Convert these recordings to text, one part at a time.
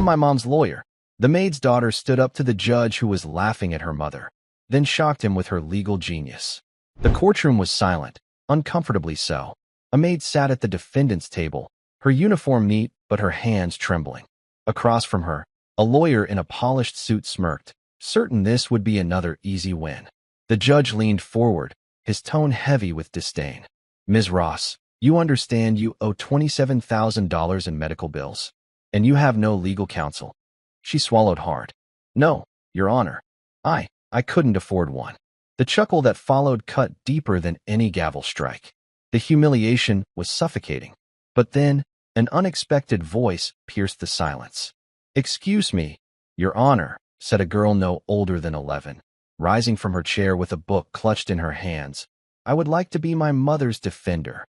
I'm my mom's lawyer." The maid's daughter stood up to the judge, who was laughing at her mother, then shocked him with her legal genius. The courtroom was silent, uncomfortably so. A maid sat at the defendant's table, her uniform neat but her hands trembling. Across from her, a lawyer in a polished suit smirked, certain this would be another easy win. The judge leaned forward, his tone heavy with disdain. "Ms. Ross, you understand you owe $27,000 in medical bills, and you have no legal counsel." She swallowed hard. "No, Your Honor. I couldn't afford one." The chuckle that followed cut deeper than any gavel strike. The humiliation was suffocating. But then, an unexpected voice pierced the silence. "Excuse me, Your Honor," said a girl no older than 11, rising from her chair with a book clutched in her hands. "I would like to be my mother's defender."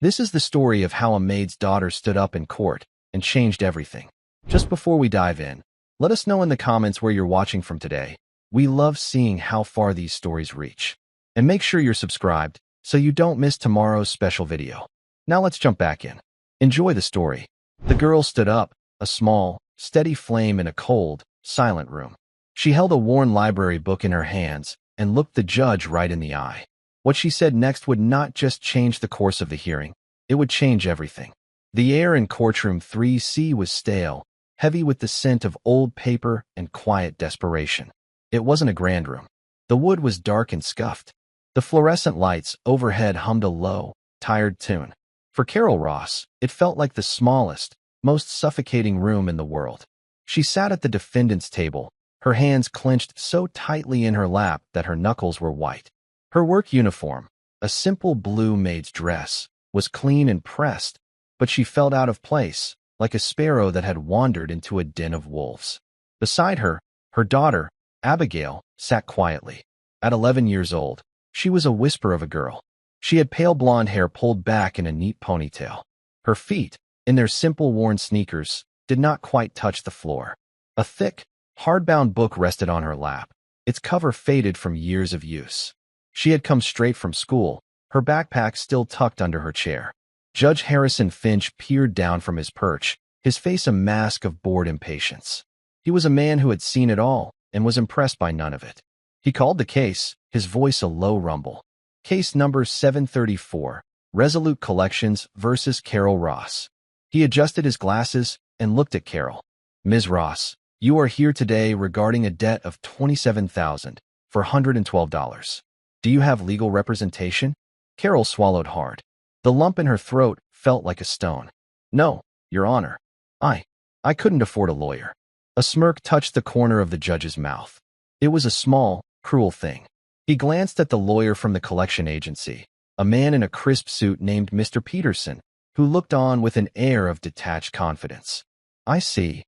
This is the story of how a maid's daughter stood up in court and changed everything. Just before we dive in, let us know in the comments where you're watching from today. We love seeing how far these stories reach. And make sure you're subscribed so you don't miss tomorrow's special video. Now let's jump back in. Enjoy the story. The girl stood up, a small, steady flame in a cold, silent room. She held a worn library book in her hands and looked the judge right in the eye. What she said next would not just change the course of the hearing, it would change everything. The air in courtroom 3C was stale, heavy with the scent of old paper and quiet desperation. It wasn't a grand room. The wood was dark and scuffed. The fluorescent lights overhead hummed a low, tired tune. For Carol Ross, it felt like the smallest, most suffocating room in the world. She sat at the defendant's table, her hands clenched so tightly in her lap that her knuckles were white. Her work uniform, a simple blue maid's dress, was clean and pressed, but she felt out of place, like a sparrow that had wandered into a den of wolves. Beside her, her daughter, Abigail, sat quietly. At 11 years old, she was a whisper of a girl. She had pale blonde hair pulled back in a neat ponytail. Her feet, in their simple worn sneakers, did not quite touch the floor. A thick, hardbound book rested on her lap, its cover faded from years of use. She had come straight from school, her backpack still tucked under her chair. Judge Harrison Finch peered down from his perch, his face a mask of bored impatience. He was a man who had seen it all and was impressed by none of it. He called the case, his voice a low rumble. Case number 734, Resolute Collections versus Carol Ross. He adjusted his glasses and looked at Carol. "Ms. Ross, you are here today regarding a debt of $27,412. Do you have legal representation?" Carol swallowed hard. The lump in her throat felt like a stone. "No, Your Honor. I couldn't afford a lawyer." A smirk touched the corner of the judge's mouth. It was a small, cruel thing. He glanced at the lawyer from the collection agency, a man in a crisp suit named Mr. Peterson, who looked on with an air of detached confidence. "I see,"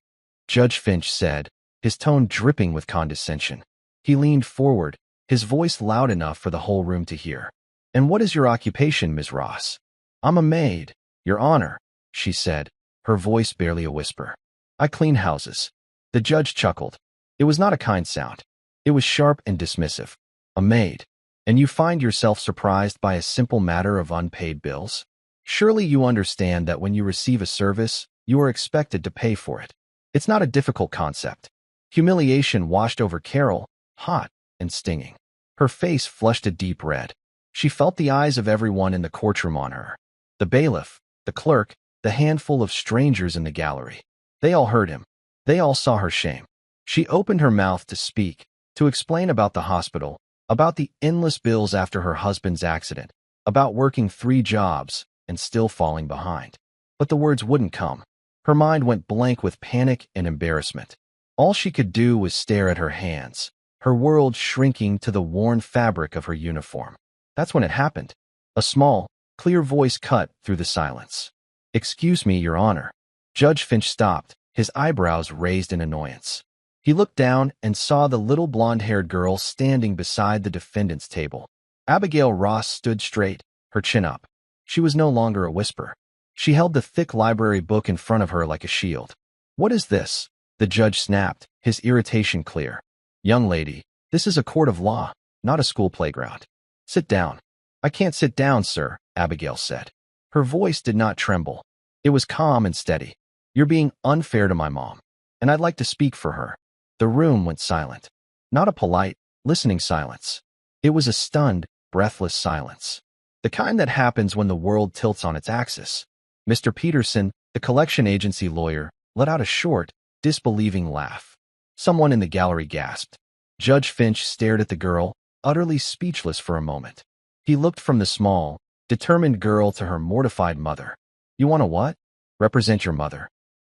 Judge Finch said, his tone dripping with condescension. He leaned forward, his voice loud enough for the whole room to hear. "And what is your occupation, Ms. Ross?" "I'm a maid, Your Honor," she said, her voice barely a whisper. "I clean houses." The judge chuckled. It was not a kind sound. It was sharp and dismissive. "A maid, and you find yourself surprised by a simple matter of unpaid bills? Surely you understand that when you receive a service, you are expected to pay for it. It's not a difficult concept." Humiliation washed over Carol, hot and stinging. Her face flushed a deep red. She felt the eyes of everyone in the courtroom on her. The bailiff, the clerk, the handful of strangers in the gallery. They all heard him. They all saw her shame. She opened her mouth to speak, to explain about the hospital, about the endless bills after her husband's accident, about working 3 jobs and still falling behind. But the words wouldn't come. Her mind went blank with panic and embarrassment. All she could do was stare at her hands, her world shrinking to the worn fabric of her uniform. That's when it happened. A small, clear voice cut through the silence. "Excuse me, Your Honor." Judge Finch stopped, his eyebrows raised in annoyance. He looked down and saw the little blonde-haired girl standing beside the defendant's table. Abigail Ross stood straight, her chin up. She was no longer a whisper. She held the thick library book in front of her like a shield. "What is this?" the judge snapped, his irritation clear. "Young lady, this is a court of law, not a school playground. Sit down." "I can't sit down, sir," Abigail said. Her voice did not tremble. It was calm and steady. "You're being unfair to my mom. and I'd like to speak for her." The room went silent. Not a polite, listening silence. It was a stunned, breathless silence. The kind that happens when the world tilts on its axis. Mr. Peterson, the collection agency lawyer, let out a short, disbelieving laugh. Someone in the gallery gasped. Judge Finch stared at the girl, utterly speechless for a moment. He looked from the small, determined girl to her mortified mother. "You want to what? Represent your mother?"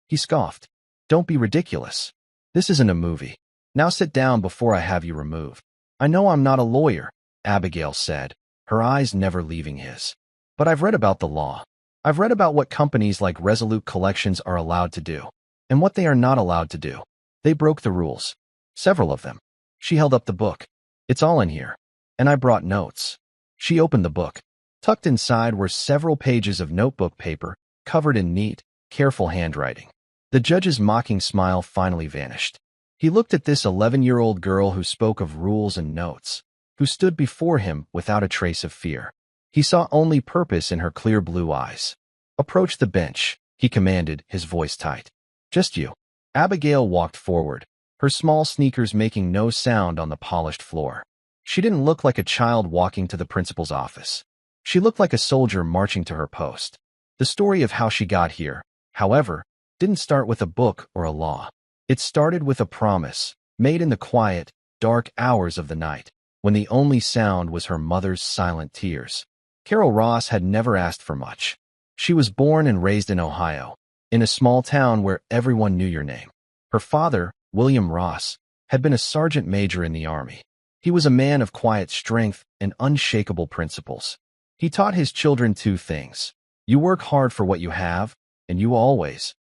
He scoffed. "Don't be ridiculous. This isn't a movie. Now sit down before I have you removed." "I know I'm not a lawyer," Abigail said, her eyes never leaving his. "But I've read about the law. I've read about what companies like Resolute Collections are allowed to do, and what they are not allowed to do. They broke the rules. Several of them." She held up the book. "It's all in here. And I brought notes." She opened the book. Tucked inside were several pages of notebook paper, covered in neat, careful handwriting. The judge's mocking smile finally vanished. He looked at this 11-year-old girl who spoke of rules and notes, who stood before him without a trace of fear. He saw only purpose in her clear blue eyes. "Approach the bench," he commanded, his voice tight. "Just you." Abigail walked forward, her small sneakers making no sound on the polished floor. She didn't look like a child walking to the principal's office. She looked like a soldier marching to her post. The story of how she got here, however, didn't start with a book or a law. It started with a promise, made in the quiet, dark hours of the night, when the only sound was her mother's silent tears. Carol Ross had never asked for much. She was born and raised in Ohio, in a small town where everyone knew your name. Her father, William Ross, had been a sergeant major in the Army. He was a man of quiet strength and unshakable principles. He taught his children two things. You work hard for what you have, and you always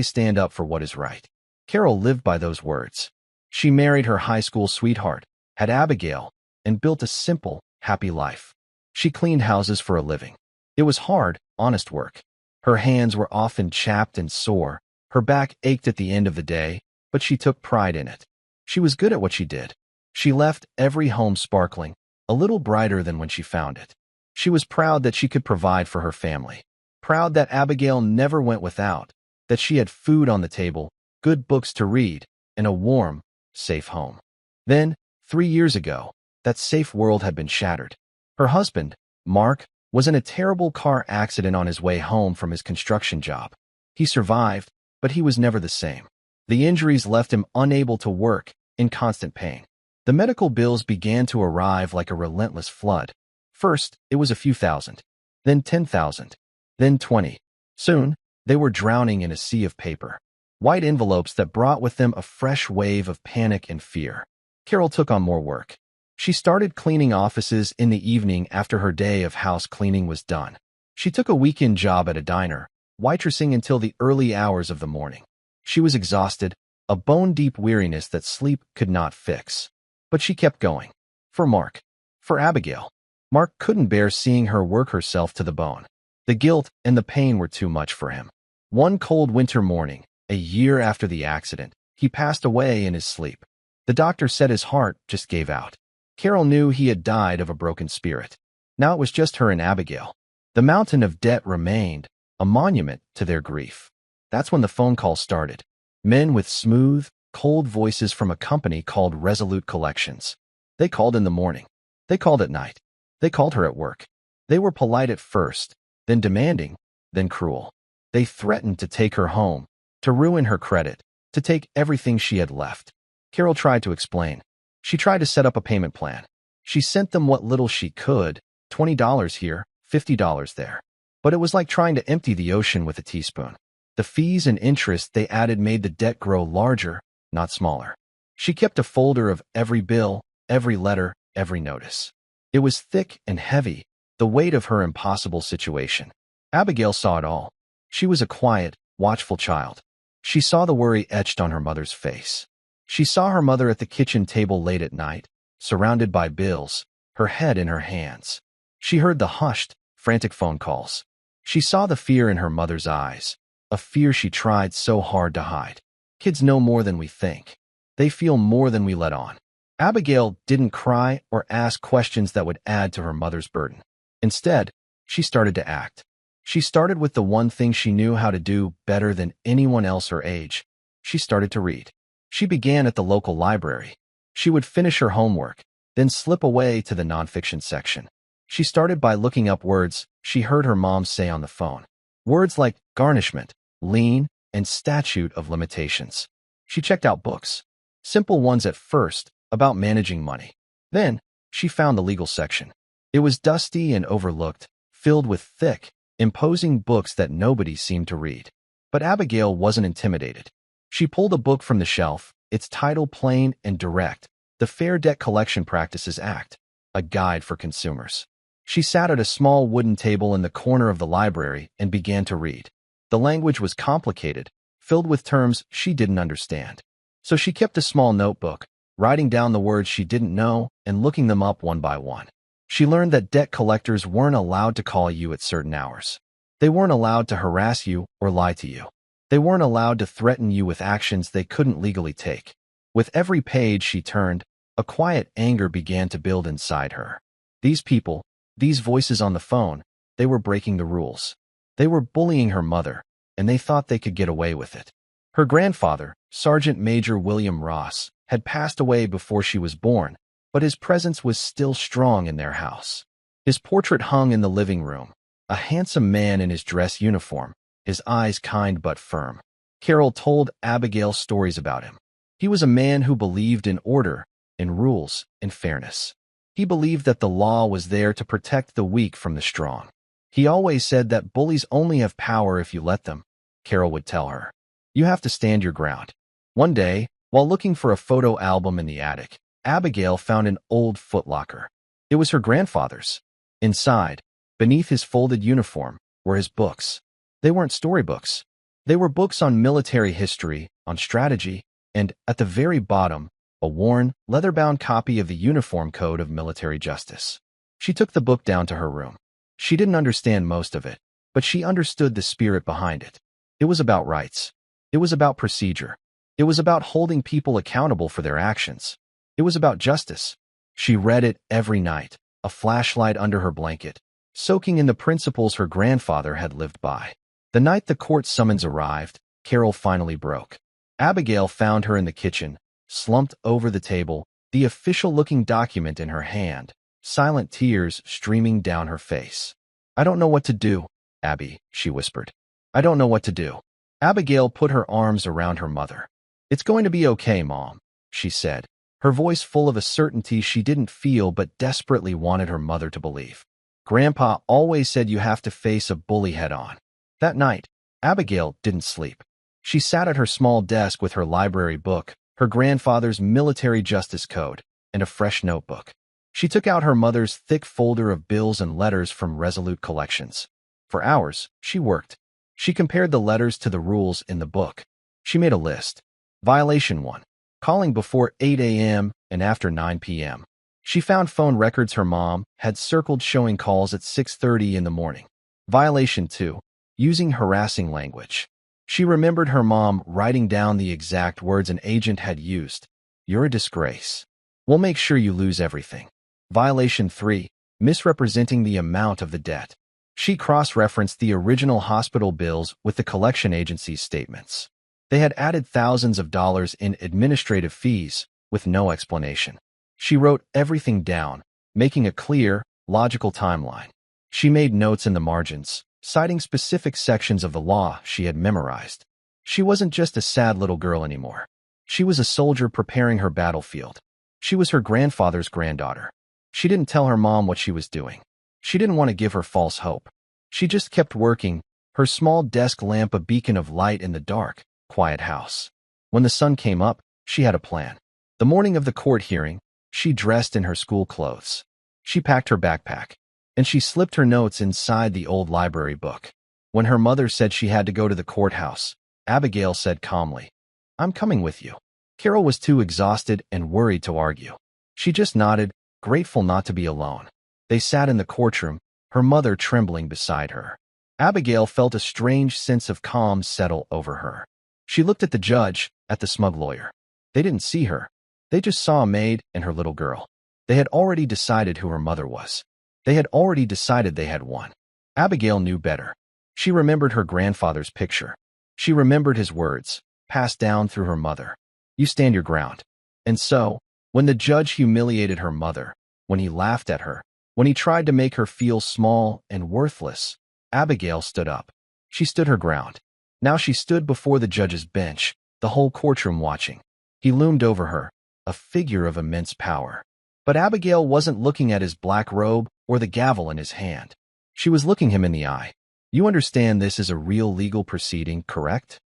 stand up for what is right. Carol lived by those words. She married her high school sweetheart, had Abigail, and built a simple, happy life. She cleaned houses for a living. It was hard, honest work. Her hands were often chapped and sore. Her back ached at the end of the day, but she took pride in it. She was good at what she did. She left every home sparkling, a little brighter than when she found it. She was proud that she could provide for her family. Proud that Abigail never went without, that she had food on the table, good books to read, and a warm, safe home. Then, 3 years ago, that safe world had been shattered. Her husband, Mark, was in a terrible car accident on his way home from his construction job. He survived, but he was never the same. The injuries left him unable to work, in constant pain. The medical bills began to arrive like a relentless flood. First, it was a few thousand, then 10,000, then 20. Soon, they were drowning in a sea of paper. White envelopes that brought with them a fresh wave of panic and fear. Carol took on more work. She started cleaning offices in the evening after her day of house cleaning was done. She took a weekend job at a diner, waitressing until the early hours of the morning. She was exhausted, a bone-deep weariness that sleep could not fix. But she kept going. For Mark. For Abigail. Mark couldn't bear seeing her work herself to the bone. The guilt and the pain were too much for him. One cold winter morning, a year after the accident, he passed away in his sleep. The doctor said his heart just gave out. Carol knew he had died of a broken spirit. Now it was just her and Abigail. The mountain of debt remained, a monument to their grief. That's when the phone call started. Men with smooth, cold voices from a company called Resolute Collections. They called in the morning. They called at night. They called her at work. They were polite at first, then demanding, then cruel. They threatened to take her home, to ruin her credit, to take everything she had left. Carol tried to explain. She tried to set up a payment plan. She sent them what little she could, $20 here, $50 there. But it was like trying to empty the ocean with a teaspoon. The fees and interest they added made the debt grow larger, not smaller. She kept a folder of every bill, every letter, every notice. It was thick and heavy, the weight of her impossible situation. Abigail saw it all. She was a quiet, watchful child. She saw the worry etched on her mother's face. She saw her mother at the kitchen table late at night, surrounded by bills, her head in her hands. She heard the hushed, frantic phone calls. She saw the fear in her mother's eyes, a fear she tried so hard to hide. Kids know more than we think. They feel more than we let on. Abigail didn't cry or ask questions that would add to her mother's burden. Instead, she started to act. She started with the one thing she knew how to do better than anyone else her age. she started to read. She began at the local library. She would finish her homework, then slip away to the nonfiction section. She started by looking up words she heard her mom say on the phone. Words like garnishment, lien, and statute of limitations. She checked out books. Simple ones at first, about managing money. Then, she found the legal section. It was dusty and overlooked, filled with thick, imposing books that nobody seemed to read. But Abigail wasn't intimidated. She pulled a book from the shelf, its title plain and direct, The Fair Debt Collection Practices Act, a guide for consumers. She sat at a small wooden table in the corner of the library and began to read. The language was complicated, filled with terms she didn't understand. So she kept a small notebook, writing down the words she didn't know and looking them up one by one. She learned that debt collectors weren't allowed to call you at certain hours. They weren't allowed to harass you or lie to you. They weren't allowed to threaten you with actions they couldn't legally take. With every page she turned, a quiet anger began to build inside her. These people, these voices on the phone, they were breaking the rules. They were bullying her mother, and they thought they could get away with it. Her grandfather, Sergeant Major William Ross, had passed away before she was born, but his presence was still strong in their house. His portrait hung in the living room, a handsome man in his dress uniform, his eyes kind but firm. Carol told Abigail stories about him. He was a man who believed in order, in rules, in fairness. He believed that the law was there to protect the weak from the strong. He always said that bullies only have power if you let them, Carol would tell her. You have to stand your ground. One day, while looking for a photo album in the attic, Abigail found an old footlocker. It was her grandfather's. Inside, beneath his folded uniform, were his books. They weren't storybooks. They were books on military history, on strategy, and, at the very bottom, a worn, leather-bound copy of the Uniform Code of Military Justice. She took the book down to her room. She didn't understand most of it, but she understood the spirit behind it. It was about rights. It was about procedure. It was about holding people accountable for their actions. It was about justice. She read it every night, a flashlight under her blanket, soaking in the principles her grandfather had lived by. The night the court summons arrived, Carol finally broke. Abigail found her in the kitchen, slumped over the table, the official-looking document in her hand, silent tears streaming down her face. I don't know what to do, Abby, she whispered. I don't know what to do. Abigail put her arms around her mother. It's going to be okay, Mom, she said, her voice full of a certainty she didn't feel but desperately wanted her mother to believe. Grandpa always said you have to face a bully head-on. That night, Abigail didn't sleep. She sat at her small desk with her library book, her grandfather's military justice code, and a fresh notebook. She took out her mother's thick folder of bills and letters from Resolute collections. For hours, she worked. She compared the letters to the rules in the book. She made a list. Violation 1. Calling before 8 a.m. and after 9 p.m. She found phone records her mom had circled showing calls at 6:30 in the morning. Violation 2. Using harassing language. She remembered her mom writing down the exact words an agent had used. You're a disgrace. We'll make sure you lose everything. Violation 3. Misrepresenting the amount of the debt. She cross-referenced the original hospital bills with the collection agency's statements. They had added thousands of dollars in administrative fees, with no explanation. She wrote everything down, making a clear, logical timeline. She made notes in the margins, citing specific sections of the law she had memorized. She wasn't just a sad little girl anymore. She was a soldier preparing her battlefield. She was her grandfather's granddaughter. She didn't tell her mom what she was doing. She didn't want to give her false hope. She just kept working, her small desk lamp a beacon of light in the dark, quiet house. When the sun came up, she had a plan. The morning of the court hearing, she dressed in her school clothes. She packed her backpack, and she slipped her notes inside the old library book. When her mother said she had to go to the courthouse, Abigail said calmly, I'm coming with you. Carol was too exhausted and worried to argue. She just nodded, grateful not to be alone. They sat in the courtroom, her mother trembling beside her. Abigail felt a strange sense of calm settle over her. She looked at the judge, at the smug lawyer. They didn't see her. They just saw a maid and her little girl. They had already decided who her mother was. They had already decided they had won. Abigail knew better. She remembered her grandfather's picture. She remembered his words, passed down through her mother. You stand your ground. And so, when the judge humiliated her mother, when he laughed at her, when he tried to make her feel small and worthless, Abigail stood up. She stood her ground. Now she stood before the judge's bench, the whole courtroom watching. He loomed over her, a figure of immense power. But Abigail wasn't looking at his black robe or the gavel in his hand. She was looking him in the eye. You understand this is a real legal proceeding, correct?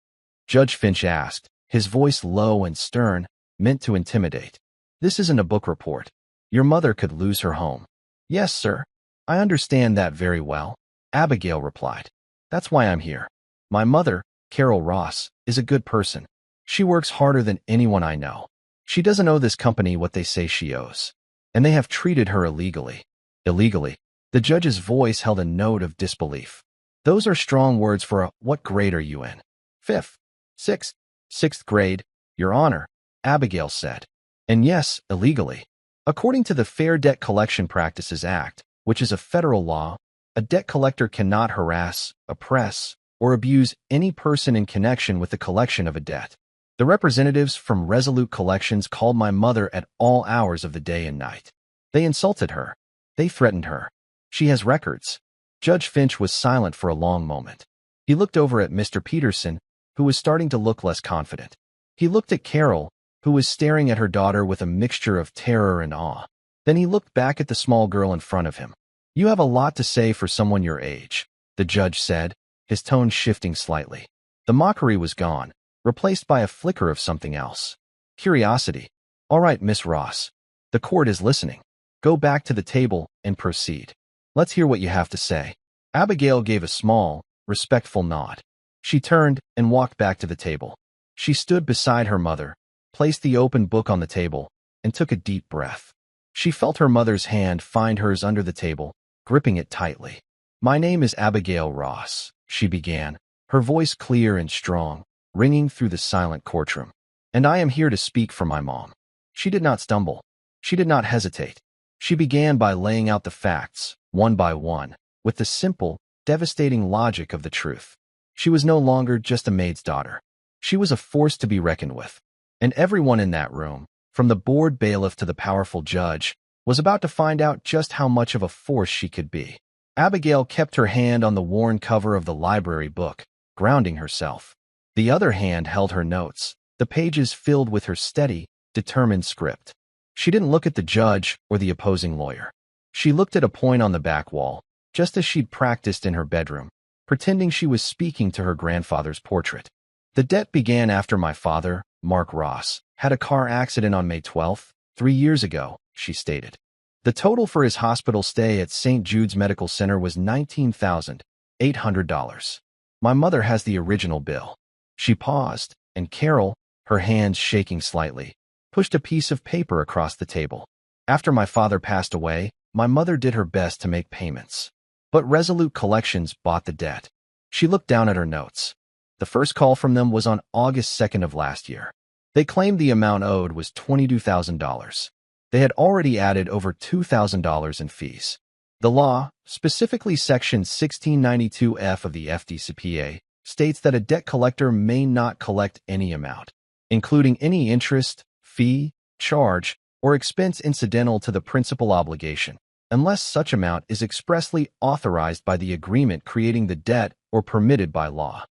Judge Finch asked, his voice low and stern, meant to intimidate. This isn't a book report. Your mother could lose her home. Yes, sir. I understand that very well, Abigail replied. That's why I'm here. My mother, Carol Ross, is a good person. She works harder than anyone I know. She doesn't owe this company what they say she owes. And they have treated her illegally. Illegally? The judge's voice held a note of disbelief. Those are strong words for a, what grade are you in? Fifth. Sixth grade, Your Honor, Abigail said. And yes, illegally. According to the Fair Debt Collection Practices Act, which is a federal law, a debt collector cannot harass, oppress, or abuse any person in connection with the collection of a debt. The representatives from Resolute Collections called my mother at all hours of the day and night. They insulted her. They threatened her. She has records. Judge Finch was silent for a long moment. He looked over at Mr. Peterson, who was starting to look less confident. He looked at Carol, who was staring at her daughter with a mixture of terror and awe. Then he looked back at the small girl in front of him. You have a lot to say for someone your age, the judge said, his tone shifting slightly. The mockery was gone, replaced by a flicker of something else. Curiosity. All right, Miss Ross. The court is listening. Go back to the table and proceed. Let's hear what you have to say. Abigail gave a small, respectful nod. She turned and walked back to the table. She stood beside her mother, placed the open book on the table, and took a deep breath. She felt her mother's hand find hers under the table, gripping it tightly. My name is Abigail Ross, she began, her voice clear and strong, ringing through the silent courtroom. And I am here to speak for my mom. She did not stumble. She did not hesitate. She began by laying out the facts, one by one, with the simple, devastating logic of the truth. She was no longer just a maid's daughter. She was a force to be reckoned with. And everyone in that room, from the bored bailiff to the powerful judge, was about to find out just how much of a force she could be. Abigail kept her hand on the worn cover of the library book, grounding herself. The other hand held her notes, the pages filled with her steady, determined script. She didn't look at the judge or the opposing lawyer. She looked at a point on the back wall, just as she'd practiced in her bedroom, pretending she was speaking to her grandfather's portrait. The debt began after my father, Mark Ross, had a car accident on May 12th, 3 years ago, she stated. The total for his hospital stay at St. Jude's Medical Center was $19,800. My mother has the original bill. She paused, and Carol, her hands shaking slightly, pushed a piece of paper across the table. After my father passed away, my mother did her best to make payments. But Resolute Collections bought the debt. She looked down at her notes. The first call from them was on August 2nd of last year. They claimed the amount owed was $22,000. They had already added over $2,000 in fees. The law, specifically Section 1692F of the FDCPA, states that a debt collector may not collect any amount, including any interest, fee, charge, or expense incidental to the principal obligation, unless such amount is expressly authorized by the agreement creating the debt or permitted by law.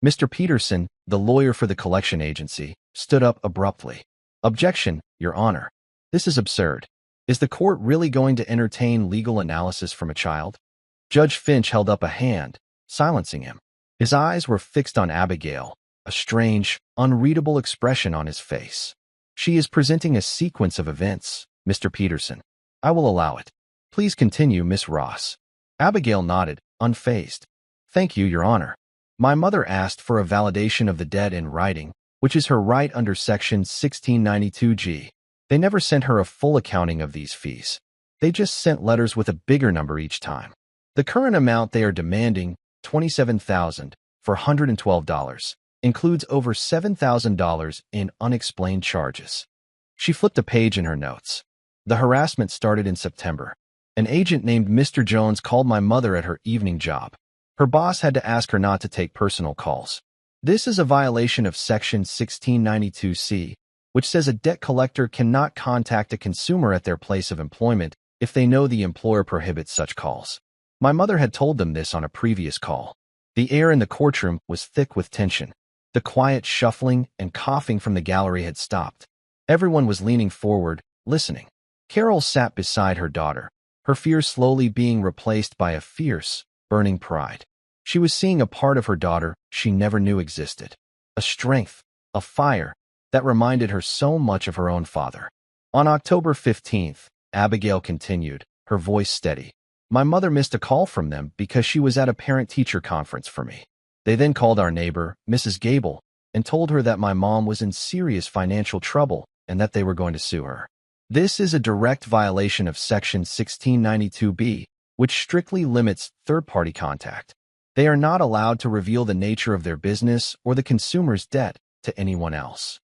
Mr. Peterson, the lawyer for the collection agency, stood up abruptly. Objection, Your Honor. This is absurd. Is the court really going to entertain legal analysis from a child? Judge Finch held up a hand, silencing him. His eyes were fixed on Abigail, a strange, unreadable expression on his face. She is presenting a sequence of events, Mr. Peterson. I will allow it. Please continue, Miss Ross. Abigail nodded, unfazed. Thank you, Your Honor. My mother asked for a validation of the debt in writing, which is her right under Section 1692G. They never sent her a full accounting of these fees. They just sent letters with a bigger number each time. The current amount they are demanding, $27,412, includes over $7,000 in unexplained charges. She flipped a page in her notes. The harassment started in September. An agent named Mr. Jones called my mother at her evening job. Her boss had to ask her not to take personal calls. This is a violation of Section 1692C, which says a debt collector cannot contact a consumer at their place of employment if they know the employer prohibits such calls. My mother had told them this on a previous call. The air in the courtroom was thick with tension. The quiet shuffling and coughing from the gallery had stopped. Everyone was leaning forward, listening. Carol sat beside her daughter, her fear slowly being replaced by a fierce, burning pride. She was seeing a part of her daughter she never knew existed. A strength, a fire, that reminded her so much of her own father. On October 15th, Abigail continued, her voice steady. My mother missed a call from them because she was at a parent-teacher conference for me. They then called our neighbor, Mrs. Gable, and told her that my mom was in serious financial trouble and that they were going to sue her. This is a direct violation of Section 1692B, which strictly limits third-party contact. They are not allowed to reveal the nature of their business or the consumer's debt to anyone else.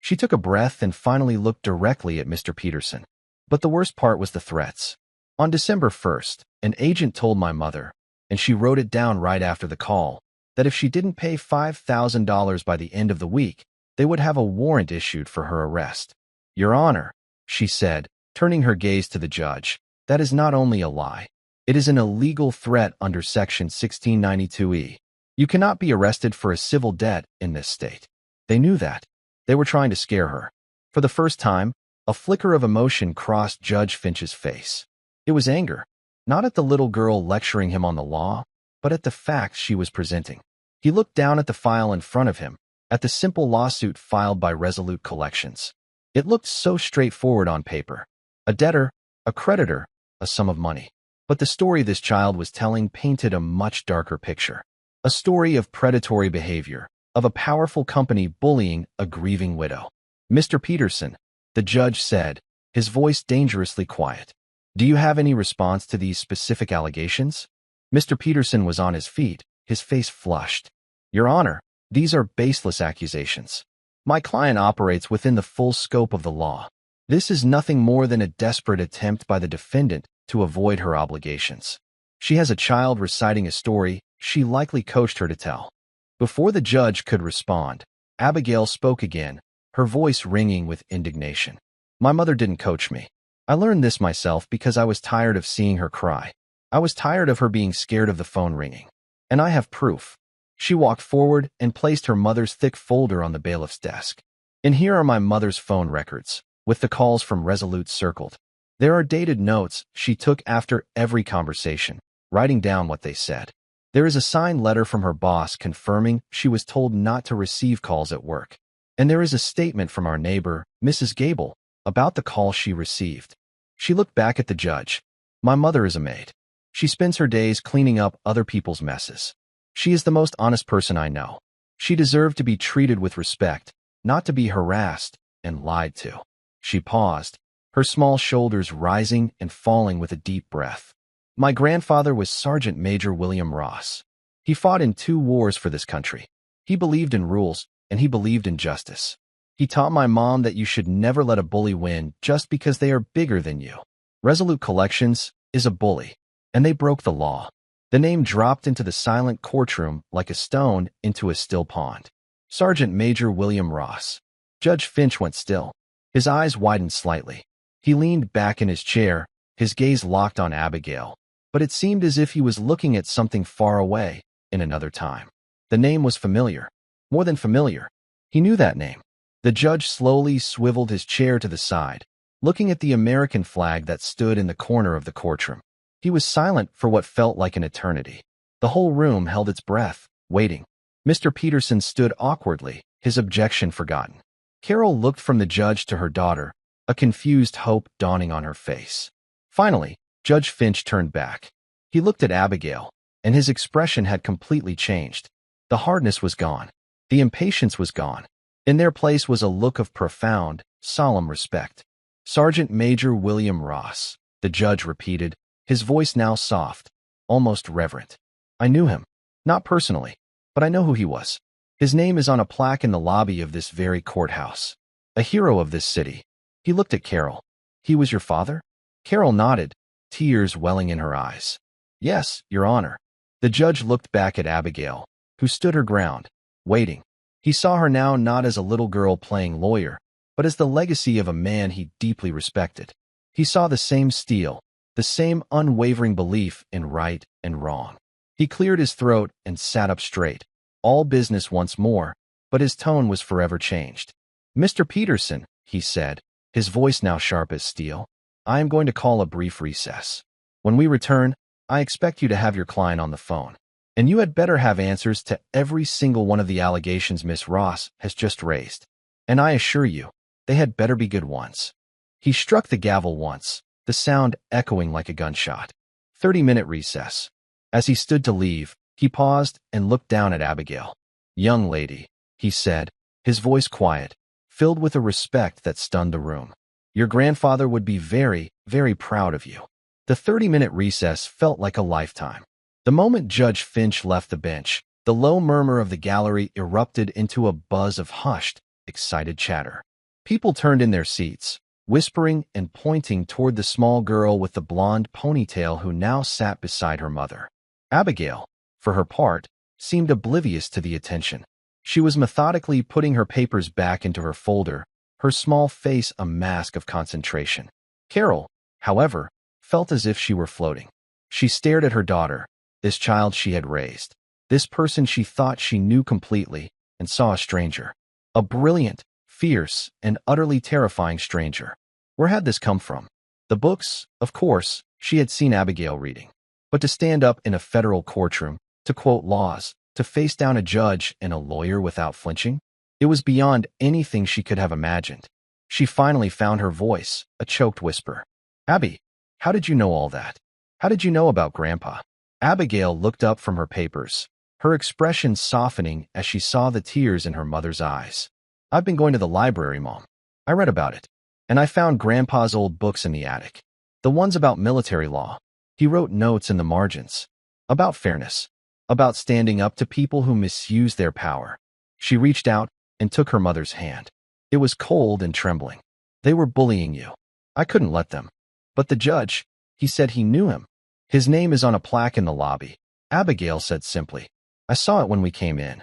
She took a breath and finally looked directly at Mr. Peterson. But the worst part was the threats. On December 1st, an agent told my mother, and she wrote it down right after the call, that if she didn't pay $5,000 by the end of the week, they would have a warrant issued for her arrest. Your Honor, she said, turning her gaze to the judge, that is not only a lie. It is an illegal threat under Section 1692E. You cannot be arrested for a civil debt in this state. They knew that. They were trying to scare her. For the first time, a flicker of emotion crossed Judge Finch's face. It was anger, not at the little girl lecturing him on the law, but at the facts she was presenting. He looked down at the file in front of him, at the simple lawsuit filed by Resolute Collections. It looked so straightforward on paper. A debtor, a creditor, a sum of money. But the story this child was telling painted a much darker picture. A story of predatory behavior, of a powerful company bullying a grieving widow. Mr. Peterson, the judge said, his voice dangerously quiet. Do you have any response to these specific allegations? Mr. Peterson was on his feet, his face flushed. Your Honor, these are baseless accusations. My client operates within the full scope of the law. This is nothing more than a desperate attempt by the defendant to avoid her obligations. She has a child reciting a story she likely coached her to tell. Before the judge could respond, Abigail spoke again, her voice ringing with indignation. My mother didn't coach me. I learned this myself because I was tired of seeing her cry. I was tired of her being scared of the phone ringing. And I have proof. She walked forward and placed her mother's thick folder on the bailiff's desk. And here are my mother's phone records, with the calls from Resolute circled. There are dated notes she took after every conversation, writing down what they said. There is a signed letter from her boss confirming she was told not to receive calls at work. And there is a statement from our neighbor, Mrs. Gable, about the call she received. She looked back at the judge. My mother is a maid. She spends her days cleaning up other people's messes. She is the most honest person I know. She deserved to be treated with respect, not to be harassed and lied to. She paused, her small shoulders rising and falling with a deep breath. My grandfather was Sergeant Major William Ross. He fought in 2 wars for this country. He believed in rules, and he believed in justice. He taught my mom that you should never let a bully win just because they are bigger than you. Resolute Collections is a bully, and they broke the law. The name dropped into the silent courtroom like a stone into a still pond. Sergeant Major William Ross. Judge Finch went still. His eyes widened slightly. He leaned back in his chair, his gaze locked on Abigail, but it seemed as if he was looking at something far away in another time. The name was familiar. More than familiar. He knew that name. The judge slowly swiveled his chair to the side, looking at the American flag that stood in the corner of the courtroom. He was silent for what felt like an eternity. The whole room held its breath, waiting. Mr. Peterson stood awkwardly, his objection forgotten. Carol looked from the judge to her daughter, a confused hope dawning on her face. Finally, Judge Finch turned back. He looked at Abigail, and his expression had completely changed. The hardness was gone. The impatience was gone. In their place was a look of profound, solemn respect. Sergeant Major William Ross, the judge repeated, his voice now soft, almost reverent. I knew him. Not personally, but I know who he was. His name is on a plaque in the lobby of this very courthouse. A hero of this city. He looked at Carol. He was your father? Carol nodded, tears welling in her eyes. Yes, Your Honor. The judge looked back at Abigail, who stood her ground, waiting. He saw her now not as a little girl playing lawyer, but as the legacy of a man he deeply respected. He saw the same steel, the same unwavering belief in right and wrong. He cleared his throat and sat up straight. All business once more, but his tone was forever changed. "Mr. Peterson," he said, his voice now sharp as steel, "I am going to call a brief recess. When we return, I expect you to have your client on the phone. And you had better have answers to every single one of the allegations Miss Ross has just raised. And I assure you, they had better be good ones." He struck the gavel once, the sound echoing like a gunshot. 30-minute recess. As he stood to leave, he paused and looked down at Abigail. "Young lady," he said, his voice quiet, filled with a respect that stunned the room. "Your grandfather would be very, very proud of you." The 30-minute recess felt like a lifetime. The moment Judge Finch left the bench, the low murmur of the gallery erupted into a buzz of hushed, excited chatter. People turned in their seats, whispering and pointing toward the small girl with the blonde ponytail who now sat beside her mother. Abigail, for her part, seemed oblivious to the attention. She was methodically putting her papers back into her folder, her small face a mask of concentration. Carol, however, felt as if she were floating. She stared at her daughter, this child she had raised, this person she thought she knew completely, and saw a stranger. A brilliant, fierce, and utterly terrifying stranger. Where had this come from? The books, of course, she had seen Abigail reading. But to stand up in a federal courtroom, to quote laws, to face down a judge and a lawyer without flinching? It was beyond anything she could have imagined. She finally found her voice, a choked whisper. "Abby, how did you know all that? How did you know about Grandpa?" Abigail looked up from her papers, her expression softening as she saw the tears in her mother's eyes. "I've been going to the library, Mom. I read about it. And I found Grandpa's old books in the attic. The ones about military law. He wrote notes in the margins. About fairness. About standing up to people who misuse their power." She reached out and took her mother's hand. It was cold and trembling. "They were bullying you. I couldn't let them. But the judge, he said he knew him. His name is on a plaque in the lobby," Abigail said simply. "I saw it when we came in.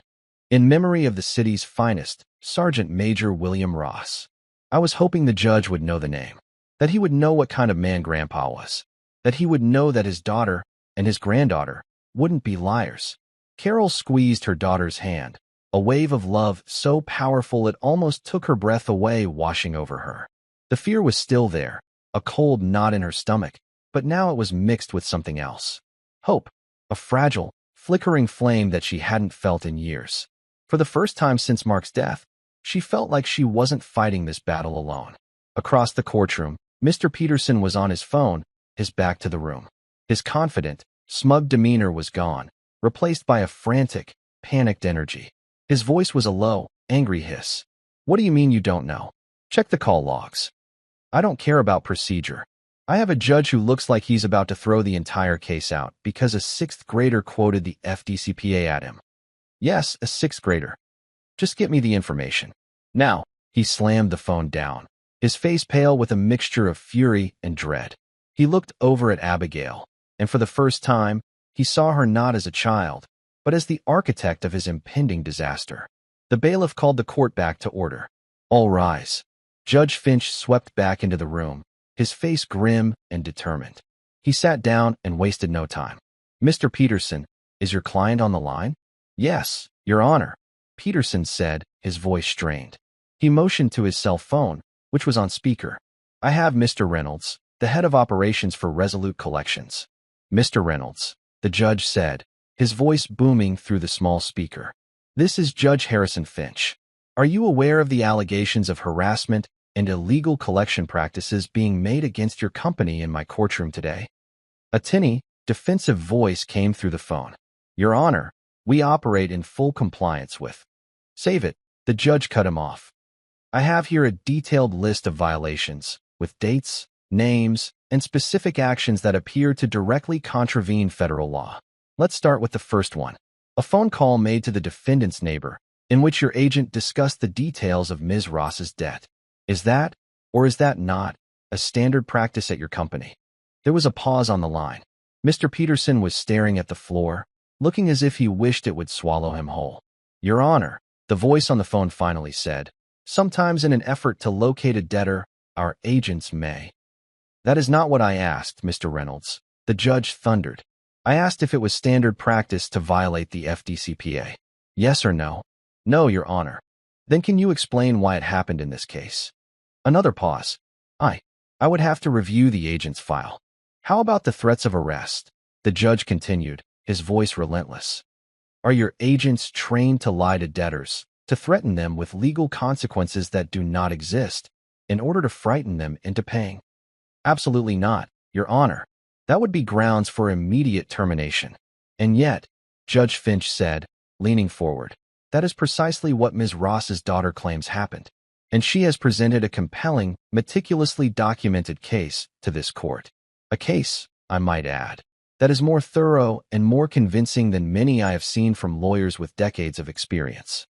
In memory of the city's finest, Sergeant Major William Ross. I was hoping the judge would know the name, that he would know what kind of man Grandpa was, that he would know that his daughter and his granddaughter wouldn't be liars." Carol squeezed her daughter's hand, a wave of love so powerful it almost took her breath away, washing over her. The fear was still there, a cold knot in her stomach, but now it was mixed with something else. Hope, a fragile, flickering flame that she hadn't felt in years. For the first time since Mark's death, she felt like she wasn't fighting this battle alone. Across the courtroom, Mr. Peterson was on his phone, his back to the room. His confident, smug demeanor was gone, replaced by a frantic, panicked energy. His voice was a low, angry hiss. "What do you mean you don't know? Check the call logs. I don't care about procedure. I have a judge who looks like he's about to throw the entire case out because a sixth grader quoted the FDCPA at him. Yes, a sixth grader. Just get me the information. Now." He slammed the phone down, his face pale with a mixture of fury and dread. He looked over at Abigail, and for the first time, he saw her not as a child, but as the architect of his impending disaster. The bailiff called the court back to order. "All rise." Judge Finch swept back into the room, his face grim and determined. He sat down and wasted no time. "Mr. Peterson, is your client on the line?" "Yes, Your Honor," Peterson said, his voice strained. He motioned to his cell phone, which was on speaker. "I have Mr. Reynolds, the head of operations for Resolute Collections." "Mr. Reynolds," the judge said, his voice booming through the small speaker. "This is Judge Harrison Finch. Are you aware of the allegations of harassment and illegal collection practices being made against your company in my courtroom today?" A tinny, defensive voice came through the phone. "Your Honor, we operate in full compliance with—" "Save it," the judge cut him off. "I have here a detailed list of violations, with dates, names, and specific actions that appear to directly contravene federal law. Let's start with the first one. A phone call made to the defendant's neighbor, in which your agent discussed the details of Ms. Ross's debt. Is that, or is that not, a standard practice at your company?" There was a pause on the line. Mr. Peterson was staring at the floor, looking as if he wished it would swallow him whole. Your Honor, the voice on the phone finally said, sometimes in an effort to locate a debtor, our agents may. That is not what I asked, Mr. Reynolds. The judge thundered. I asked if it was standard practice to violate the FDCPA. Yes or no? No, Your Honor. Then can you explain why it happened in this case? Another pause. I would have to review the agent's file. How about the threats of arrest? The judge continued, his voice relentless. Are your agents trained to lie to debtors, to threaten them with legal consequences that do not exist, in order to frighten them into paying? Absolutely not, Your Honor. That would be grounds for immediate termination. And yet, Judge Finch said, leaning forward, that is precisely what Ms. Ross's daughter claims happened. And she has presented a compelling, meticulously documented case to this court. A case, I might add, that is more thorough and more convincing than many I have seen from lawyers with decades of experience.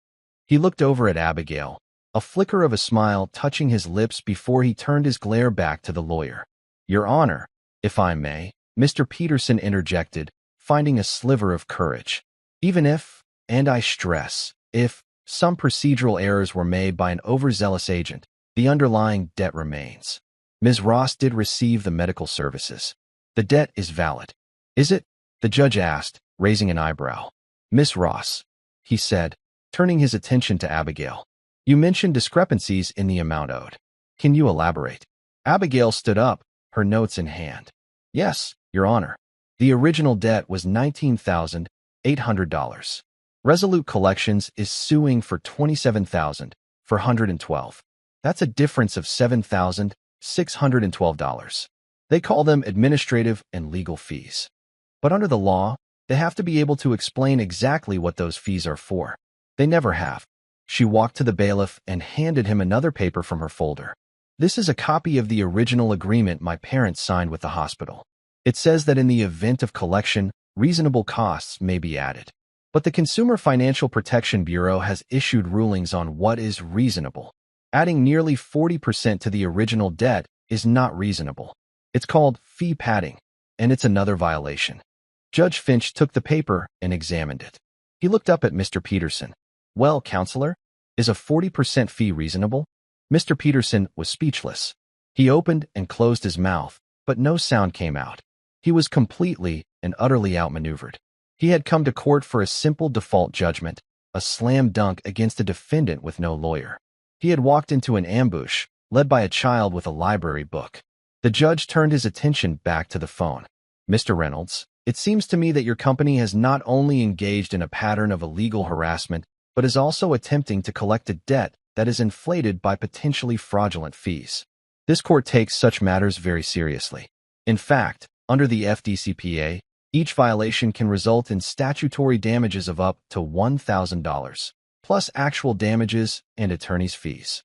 He looked over at Abigail, a flicker of a smile touching his lips before he turned his glare back to the lawyer. Your Honor, if I may, Mr. Peterson interjected, finding a sliver of courage. Even if, and I stress, if, some procedural errors were made by an overzealous agent, the underlying debt remains. Ms. Ross did receive the medical services. The debt is valid. Is it? The judge asked, raising an eyebrow. Miss Ross, he said, turning his attention to Abigail. You mentioned discrepancies in the amount owed. Can you elaborate? Abigail stood up, her notes in hand. Yes, Your Honor. The original debt was $19,800. Resolute Collections is suing for $27,412. That's a difference of $7,612. They call them administrative and legal fees. But under the law, they have to be able to explain exactly what those fees are for. They never have. She walked to the bailiff and handed him another paper from her folder. This is a copy of the original agreement my parents signed with the hospital. It says that in the event of collection, reasonable costs may be added. But the Consumer Financial Protection Bureau has issued rulings on what is reasonable. Adding nearly 40% to the original debt is not reasonable. It's called fee padding, and it's another violation. Judge Finch took the paper and examined it. He looked up at Mr. Peterson. Well, counselor, is a 40% fee reasonable? Mr. Peterson was speechless. He opened and closed his mouth, but no sound came out. He was completely and utterly outmaneuvered. He had come to court for a simple default judgment, a slam dunk against a defendant with no lawyer. He had walked into an ambush, led by a child with a library book. The judge turned his attention back to the phone. Mr. Reynolds, it seems to me that your company has not only engaged in a pattern of illegal harassment, but is also attempting to collect a debt that is inflated by potentially fraudulent fees. This court takes such matters very seriously. In fact, under the FDCPA, each violation can result in statutory damages of up to $1,000, plus actual damages and attorney's fees.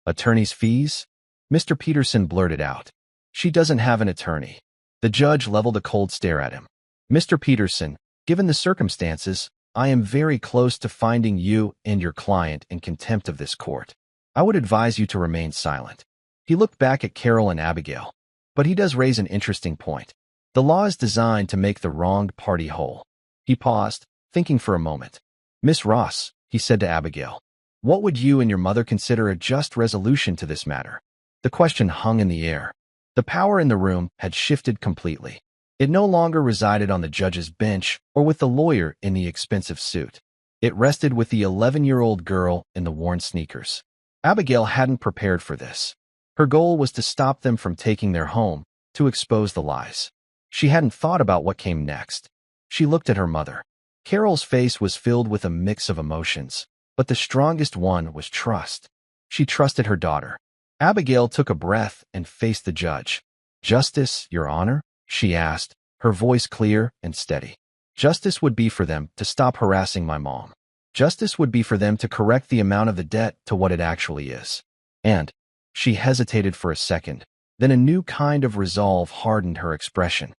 Attorney's fees? Mr. Peterson blurted out. She doesn't have an attorney. The judge leveled a cold stare at him. Mr. Peterson, given the circumstances, I am very close to finding you and your client in contempt of this court. I would advise you to remain silent. He looked back at Carol and Abigail. But he does raise an interesting point. The law is designed to make the wronged party whole. He paused, thinking for a moment. Miss Ross, he said to Abigail, what would you and your mother consider a just resolution to this matter? The question hung in the air. The power in the room had shifted completely. It no longer resided on the judge's bench or with the lawyer in the expensive suit. It rested with the 11-year-old girl in the worn sneakers. Abigail hadn't prepared for this. Her goal was to stop them from taking their home, to expose the lies. She hadn't thought about what came next. She looked at her mother. Carol's face was filled with a mix of emotions, but the strongest one was trust. She trusted her daughter. Abigail took a breath and faced the judge. Justice, Your Honor? She asked, her voice clear and steady. Justice would be for them to stop harassing my mom. Justice would be for them to correct the amount of the debt to what it actually is. And, she hesitated for a second, then a new kind of resolve hardened her expression.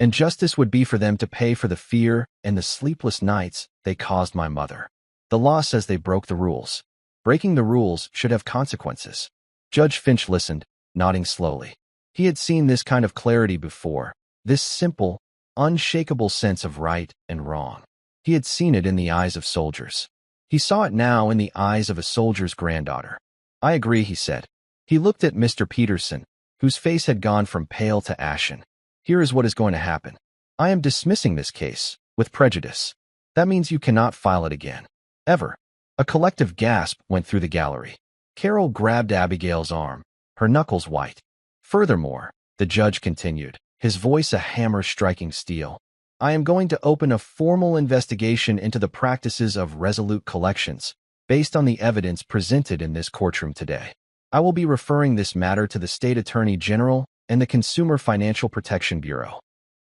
And justice would be for them to pay for the fear and the sleepless nights they caused my mother. The law says they broke the rules. Breaking the rules should have consequences. Judge Finch listened, nodding slowly. He had seen this kind of clarity before, this simple, unshakable sense of right and wrong. He had seen it in the eyes of soldiers. He saw it now in the eyes of a soldier's granddaughter. I agree, he said. He looked at Mr. Peterson, whose face had gone from pale to ashen. Here is what is going to happen. I am dismissing this case, with prejudice. That means you cannot file it again. Ever. A collective gasp went through the gallery. Carol grabbed Abigail's arm, her knuckles white. Furthermore, the judge continued, his voice a hammer striking steel. I am going to open a formal investigation into the practices of Resolute Collections, based on the evidence presented in this courtroom today. I will be referring this matter to the State Attorney General and the Consumer Financial Protection Bureau.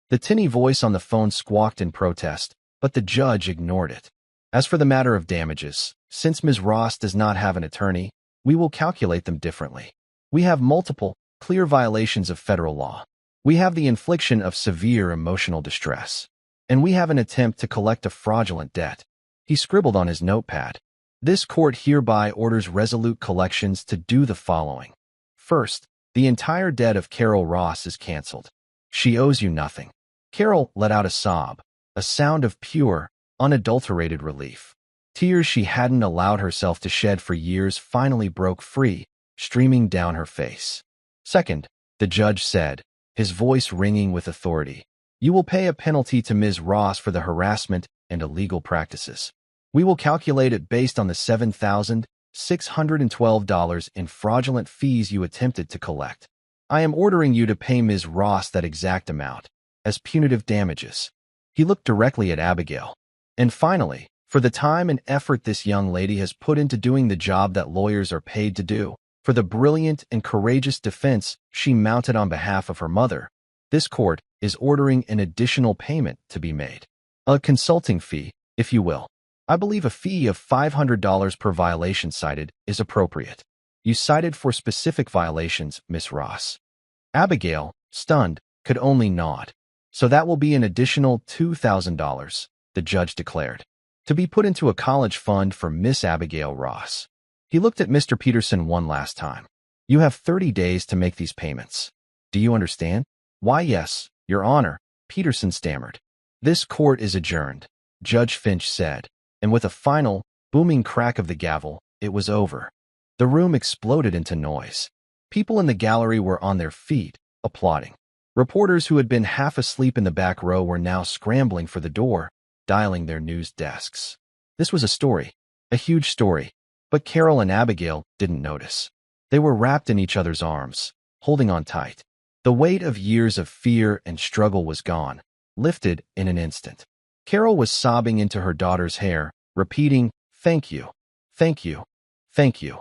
The tinny voice on the phone squawked in protest, but the judge ignored it. As for the matter of damages, since Ms. Ross does not have an attorney, we will calculate them differently. We have multiple, clear violations of federal law. We have the infliction of severe emotional distress. And we have an attempt to collect a fraudulent debt. He scribbled on his notepad. This court hereby orders Resolute Collections to do the following. First, the entire debt of Carol Ross is canceled. She owes you nothing. Carol let out a sob, a sound of pure, unadulterated relief. Tears she hadn't allowed herself to shed for years finally broke free, streaming down her face. Second, the judge said, his voice ringing with authority, you will pay a penalty to Ms. Ross for the harassment and illegal practices. We will calculate it based on the $7,612 in fraudulent fees you attempted to collect. I am ordering you to pay Ms. Ross that exact amount, as punitive damages. He looked directly at Abigail. And finally, for the time and effort this young lady has put into doing the job that lawyers are paid to do, for the brilliant and courageous defense she mounted on behalf of her mother, this court is ordering an additional payment to be made. A consulting fee, if you will. I believe a fee of $500 per violation cited is appropriate. You cited for specific violations, Miss Ross. Abigail, stunned, could only nod. So that will be an additional $2,000, the judge declared, to be put into a college fund for Miss Abigail Ross. He looked at Mr. Peterson one last time. You have 30 days to make these payments. Do you understand? Why, yes, Your Honor, Peterson stammered. This court is adjourned, Judge Finch said, and with a final, booming crack of the gavel, it was over. The room exploded into noise. People in the gallery were on their feet, applauding. Reporters who had been half asleep in the back row were now scrambling for the door, dialing their news desks. This was a story, a huge story, but Carol and Abigail didn't notice. They were wrapped in each other's arms, holding on tight. The weight of years of fear and struggle was gone, lifted in an instant. Carol was sobbing into her daughter's hair, repeating, "Thank you, thank you, thank you,"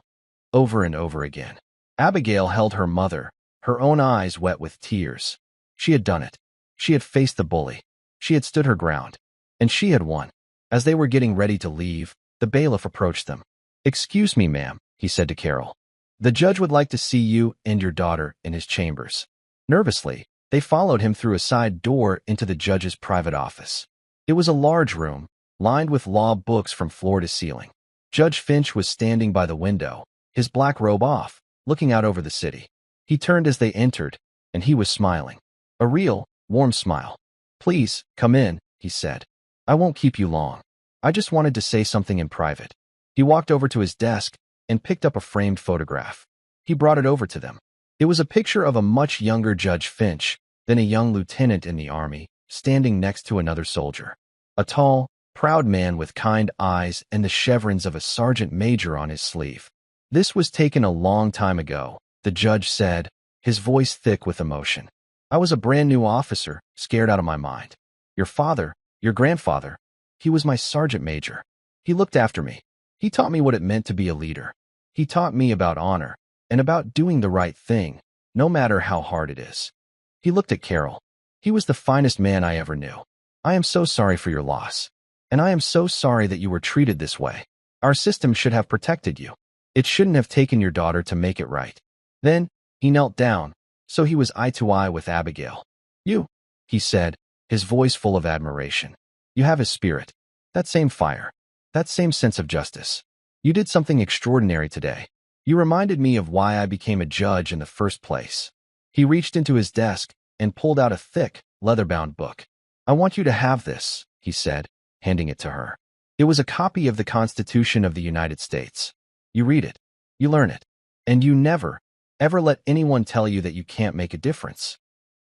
over and over again. Abigail held her mother, her own eyes wet with tears. She had done it. She had faced the bully. She had stood her ground. And she had won. As they were getting ready to leave, the bailiff approached them. "Excuse me, ma'am," he said to Carol. "The judge would like to see you and your daughter in his chambers." Nervously, they followed him through a side door into the judge's private office. It was a large room, lined with law books from floor to ceiling. Judge Finch was standing by the window, his black robe off, looking out over the city. He turned as they entered, and he was smiling. A real, warm smile. "Please, come in," he said. "I won't keep you long. I just wanted to say something in private." He walked over to his desk and picked up a framed photograph. He brought it over to them. It was a picture of a much younger Judge Finch than a young lieutenant in the army, standing next to another soldier. A tall, proud man with kind eyes and the chevrons of a sergeant major on his sleeve. "This was taken a long time ago," the judge said, his voice thick with emotion. "I was a brand new officer, scared out of my mind. Your father, your grandfather, he was my sergeant major. He looked after me. He taught me what it meant to be a leader. He taught me about honor and about doing the right thing, no matter how hard it is." He looked at Carol. "He was the finest man I ever knew. I am so sorry for your loss. And I am so sorry that you were treated this way. Our system should have protected you. It shouldn't have taken your daughter to make it right." Then, he knelt down, so he was eye to eye with Abigail. "You," he said, his voice full of admiration. "You have his spirit. That same fire. That same sense of justice. You did something extraordinary today. You reminded me of why I became a judge in the first place." He reached into his desk and pulled out a thick, leather-bound book. "I want you to have this," he said, handing it to her. It was a copy of the Constitution of the United States. You read it, you learn it, and you never, ever let anyone tell you that you can't make a difference.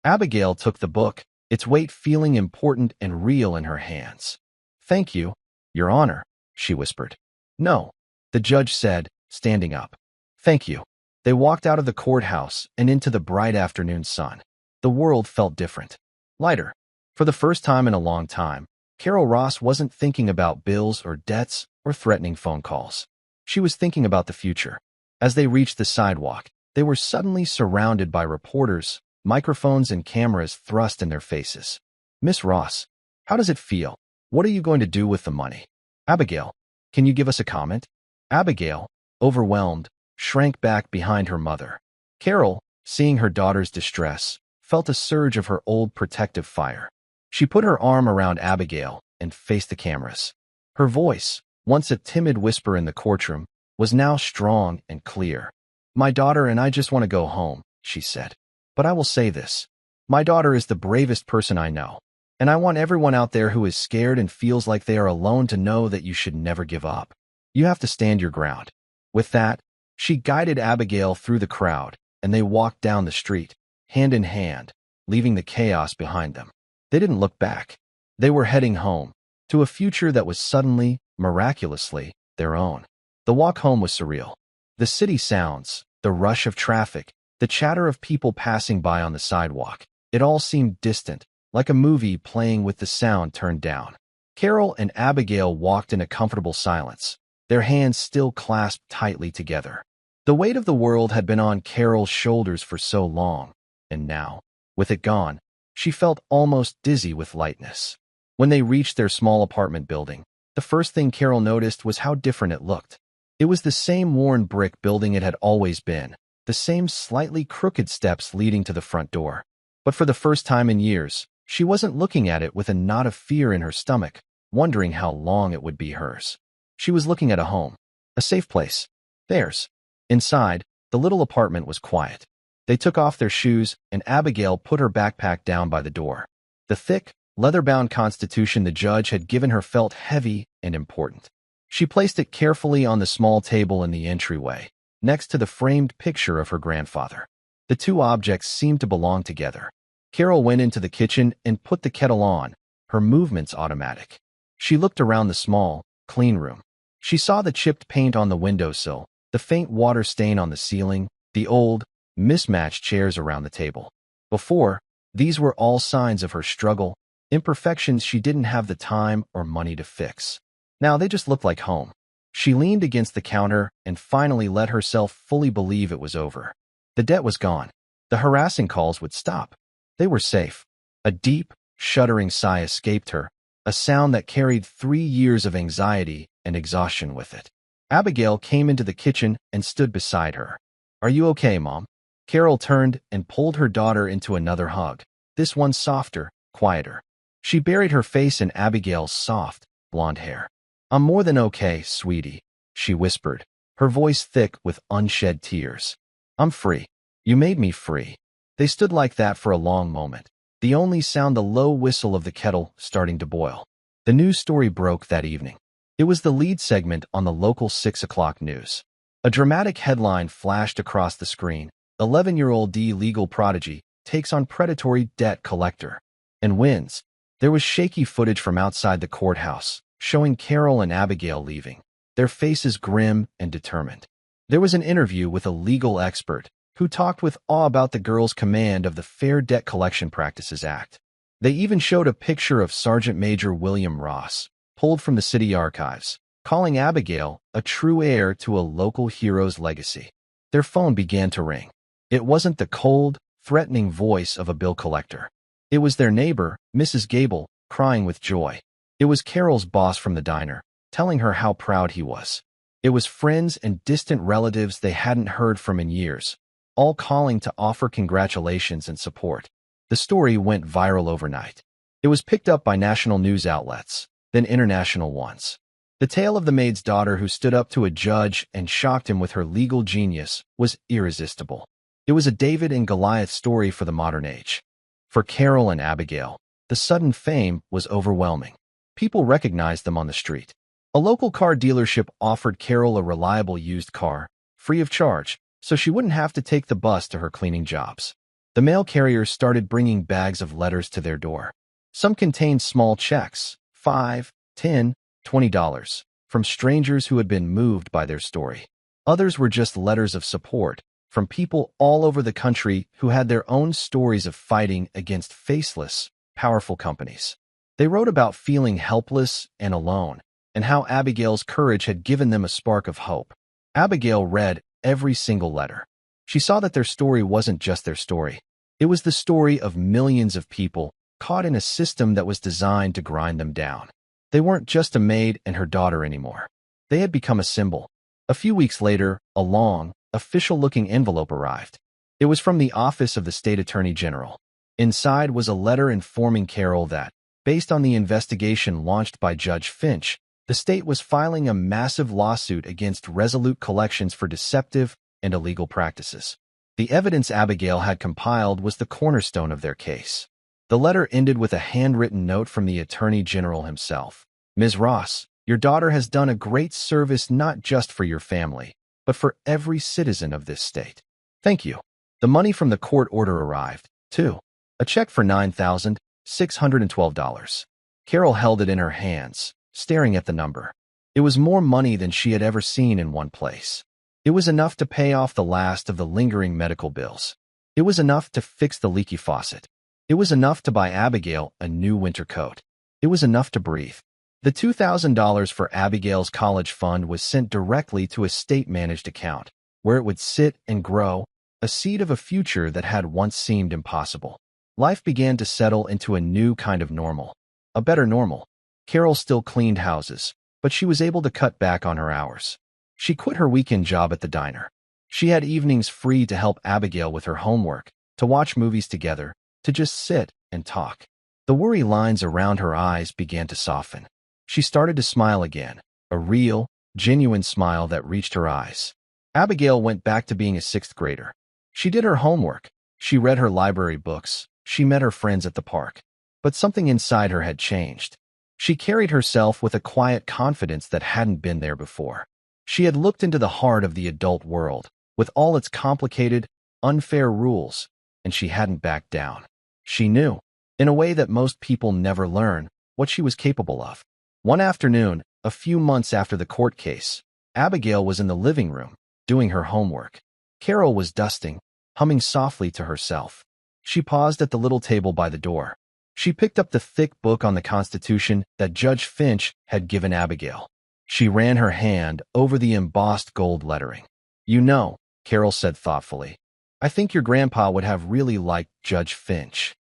Abigail took the book, its weight feeling important and real in her hands. "Thank you, Your Honor," she whispered. "No," the judge said, standing up. "Thank you." They walked out of the courthouse and into the bright afternoon sun. The world felt different, lighter. For the first time in a long time, Carol Ross wasn't thinking about bills or debts or threatening phone calls. She was thinking about the future. As they reached the sidewalk, they were suddenly surrounded by reporters, microphones and cameras thrust in their faces. "Miss Ross, how does it feel? What are you going to do with the money? Abigail, can you give us a comment?" Abigail, overwhelmed, shrank back behind her mother. Carol, seeing her daughter's distress, felt a surge of her old protective fire. She put her arm around Abigail and faced the cameras. Her voice, once a timid whisper in the courtroom, was now strong and clear. "My daughter and I just want to go home," she said. "But I will say this. My daughter is the bravest person I know, and I want everyone out there who is scared and feels like they are alone to know that you should never give up. You have to stand your ground." With that, she guided Abigail through the crowd, and they walked down the street, hand in hand, leaving the chaos behind them. They didn't look back. They were heading home, to a future that was suddenly, miraculously, their own. The walk home was surreal. The city sounds, the rush of traffic, the chatter of people passing by on the sidewalk, it all seemed distant, like a movie playing with the sound turned down. Carol and Abigail walked in a comfortable silence, their hands still clasped tightly together. The weight of the world had been on Carol's shoulders for so long, and now, with it gone, she felt almost dizzy with lightness. When they reached their small apartment building, the first thing Carol noticed was how different it looked. It was the same worn brick building it had always been, the same slightly crooked steps leading to the front door. But for the first time in years, she wasn't looking at it with a knot of fear in her stomach, wondering how long it would be hers. She was looking at a home, a safe place, theirs. Inside, the little apartment was quiet. They took off their shoes, and Abigail put her backpack down by the door. The thick, leather-bound Constitution the judge had given her felt heavy and important. She placed it carefully on the small table in the entryway, next to the framed picture of her grandfather. The two objects seemed to belong together. Carol went into the kitchen and put the kettle on, her movements automatic. She looked around the small, clean room. She saw the chipped paint on the windowsill, the faint water stain on the ceiling, the old, mismatched chairs around the table. Before, these were all signs of her struggle, imperfections she didn't have the time or money to fix. Now they just looked like home. She leaned against the counter and finally let herself fully believe it was over. The debt was gone. The harassing calls would stop. They were safe. A deep, shuddering sigh escaped her, a sound that carried 3 years of anxiety and exhaustion with it. Abigail came into the kitchen and stood beside her. "Are you okay, Mom?" Carol turned and pulled her daughter into another hug, this one softer, quieter. She buried her face in Abigail's soft, blonde hair. "I'm more than okay, sweetie," she whispered, her voice thick with unshed tears. "I'm free. You made me free." They stood like that for a long moment, the only sound the low whistle of the kettle starting to boil. The news story broke that evening. It was the lead segment on the local 6 o'clock news. A dramatic headline flashed across the screen: 11-year-old D legal prodigy takes on predatory debt collector and wins. There was shaky footage from outside the courthouse, showing Carol and Abigail leaving, their faces grim and determined. There was an interview with a legal expert who talked with awe about the girls' command of the Fair Debt Collection Practices Act. They even showed a picture of Sergeant Major William Ross, pulled from the city archives, calling Abigail a true heir to a local hero's legacy. Their phone began to ring. It wasn't the cold, threatening voice of a bill collector. It was their neighbor, Mrs. Gable, crying with joy. It was Carol's boss from the diner, telling her how proud he was. It was friends and distant relatives they hadn't heard from in years, all calling to offer congratulations and support. The story went viral overnight. It was picked up by national news outlets, then international ones. The tale of the maid's daughter who stood up to a judge and shocked him with her legal genius was irresistible. It was a David and Goliath story for the modern age. For Carol and Abigail, the sudden fame was overwhelming. People recognized them on the street. A local car dealership offered Carol a reliable used car, free of charge, so she wouldn't have to take the bus to her cleaning jobs. The mail carriers started bringing bags of letters to their door. Some contained small checks, $5, $10, $20, from strangers who had been moved by their story. Others were just letters of support from people all over the country who had their own stories of fighting against faceless, powerful companies. They wrote about feeling helpless and alone, and how Abigail's courage had given them a spark of hope. Abigail read every single letter. She saw that their story wasn't just their story. It was the story of millions of people caught in a system that was designed to grind them down. They weren't just a maid and her daughter anymore. They had become a symbol. A few weeks later, a long, official-looking envelope arrived. It was from the office of the state attorney general. Inside was a letter informing Carol that, based on the investigation launched by Judge Finch, the state was filing a massive lawsuit against Resolute Collections for deceptive and illegal practices. The evidence Abigail had compiled was the cornerstone of their case. The letter ended with a handwritten note from the Attorney General himself. "Ms. Ross, your daughter has done a great service not just for your family, but for every citizen of this state. Thank you." The money from the court order arrived, too. A check for $9,612. Carol held it in her hands, staring at the number. It was more money than she had ever seen in one place. It was enough to pay off the last of the lingering medical bills. It was enough to fix the leaky faucet. It was enough to buy Abigail a new winter coat. It was enough to breathe. The $2,000 for Abigail's college fund was sent directly to a state-managed account, where it would sit and grow, a seed of a future that had once seemed impossible. Life began to settle into a new kind of normal, a better normal. Carol still cleaned houses, but she was able to cut back on her hours. She quit her weekend job at the diner. She had evenings free to help Abigail with her homework, to watch movies together, to just sit and talk. The worry lines around her eyes began to soften. She started to smile again, a real, genuine smile that reached her eyes. Abigail went back to being a sixth grader. She did her homework. She read her library books. She met her friends at the park. But something inside her had changed. She carried herself with a quiet confidence that hadn't been there before. She had looked into the heart of the adult world, with all its complicated, unfair rules, and she hadn't backed down. She knew, in a way that most people never learn, what she was capable of. One afternoon, a few months after the court case, Abigail was in the living room, doing her homework. Carol was dusting, humming softly to herself. She paused at the little table by the door. She picked up the thick book on the Constitution that Judge Finch had given Abigail. She ran her hand over the embossed gold lettering. "You know," Carol said thoughtfully, "I think your grandpa would have really liked Judge Finch."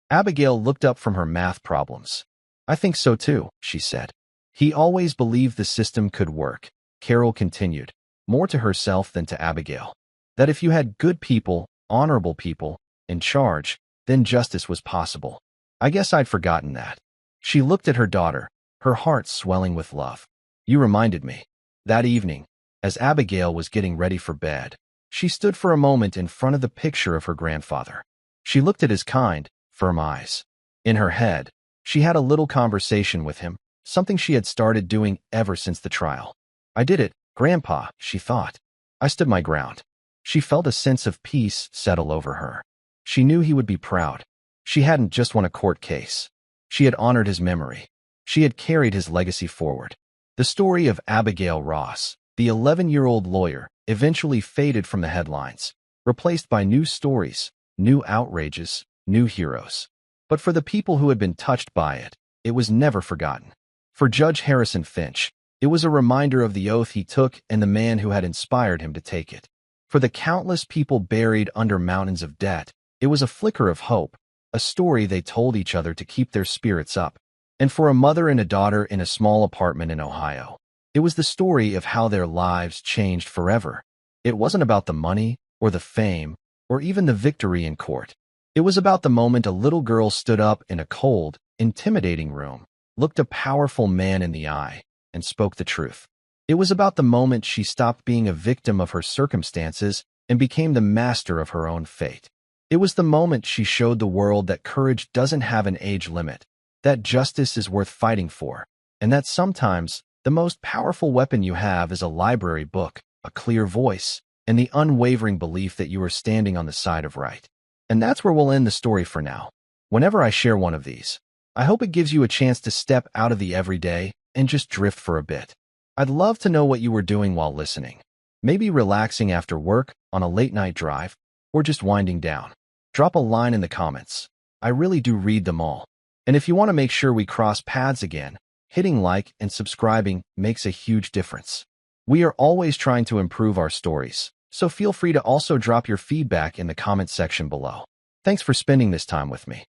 Abigail looked up from her math problems. "I think so too," she said. "He always believed the system could work," Carol continued, more to herself than to Abigail. "That if you had good people, honorable people, in charge, then justice was possible. I guess I'd forgotten that." She looked at her daughter, her heart swelling with love. "You reminded me." That evening, as Abigail was getting ready for bed, she stood for a moment in front of the picture of her grandfather. She looked at his kind, firm eyes. In her head, she had a little conversation with him, something she had started doing ever since the trial. "I did it, Grandpa," she thought. "I stood my ground." She felt a sense of peace settle over her. She knew he would be proud. She hadn't just won a court case. She had honored his memory. She had carried his legacy forward. The story of Abigail Ross, the 11-year-old lawyer, eventually faded from the headlines, replaced by new stories, new outrages, new heroes. But for the people who had been touched by it, it was never forgotten. For Judge Harrison Finch, it was a reminder of the oath he took and the man who had inspired him to take it. For the countless people buried under mountains of debt, it was a flicker of hope, a story they told each other to keep their spirits up. And for a mother and a daughter in a small apartment in Ohio, it was the story of how their lives changed forever. It wasn't about the money, or the fame, or even the victory in court. It was about the moment a little girl stood up in a cold, intimidating room, looked a powerful man in the eye, and spoke the truth. It was about the moment she stopped being a victim of her circumstances and became the master of her own fate. It was the moment she showed the world that courage doesn't have an age limit, that justice is worth fighting for, and that sometimes The most powerful weapon you have is a library book, a clear voice, and the unwavering belief that you are standing on the side of right. And that's where we'll end the story for now. Whenever I share one of these, I hope it gives you a chance to step out of the everyday and just drift for a bit. I'd love to know what you were doing while listening. Maybe relaxing after work, on a late-night drive, or just winding down. Drop a line in the comments. I really do read them all. And if you want to make sure we cross paths again, hitting like and subscribing makes a huge difference. We are always trying to improve our stories, so feel free to also drop your feedback in the comment section below. Thanks for spending this time with me.